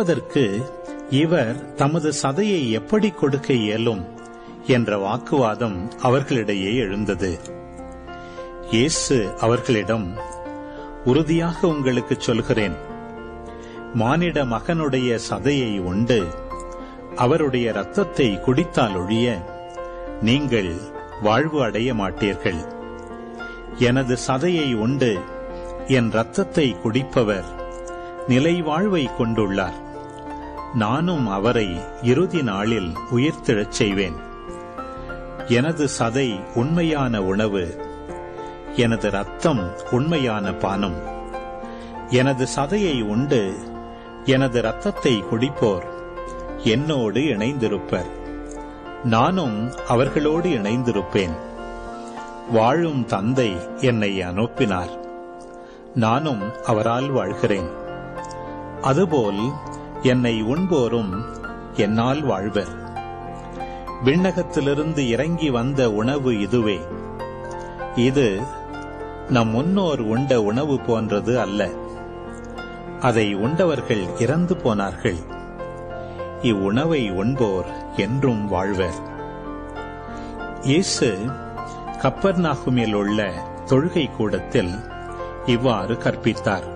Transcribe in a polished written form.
உண்பதற்கு இவர் தமது சதையை எப்படி கொடுக்க இயலும் என்ற வாக்குவாதம் அவர்களிடையே எழுந்தது. இயேசு அவர்களிடம், உறுதியாக உங்களுக்கு சொல்கிறேன், மானிட மகனுடைய சதையை உண்டு அவருடைய இரத்தத்தை குடித்தால் ஒழிய நீங்கள் வாழ்வு அடைய மாட்டீர்கள். எனது சதையை உண்டு என் இரத்தத்தை குடிப்பவர் நிலை வாழ்வை கொண்டுள்ளார். நானும் அவரை இறுதி நாளில் உயிர்த்தெழச் செய்வேன். எனது சதை உண்மையான உணவு, எனது இரத்தம் உண்மையான பானம். எனது சதையை உண்டு எனது இரத்தத்தை குடிப்போர் என்னோடு இணைந்திருப்பர், நானும் அவர்களோடு இணைந்திருப்பேன். வாழும் தந்தை என்னை அனுப்பினார், நானும் அவரால் வாழ்கிறேன். அதுபோல் என்னை உண்போரும் என்னால் வாழ்வர். விண்ணகத்திலிருந்து இறங்கி வந்த உணவு இதுவே. இது நம் முன்னோர் உண்ட உணவு போன்றது அல்ல. அதை உண்டவர்கள் இறந்து போனார்கள். இவ்வுணவை உண்போர் என்றும் வாழ்வர். இயேசு கப்பர்நாகுமில் உள்ள தொழுகை கூடத்தில் இவ்வாறு கற்பித்தார்.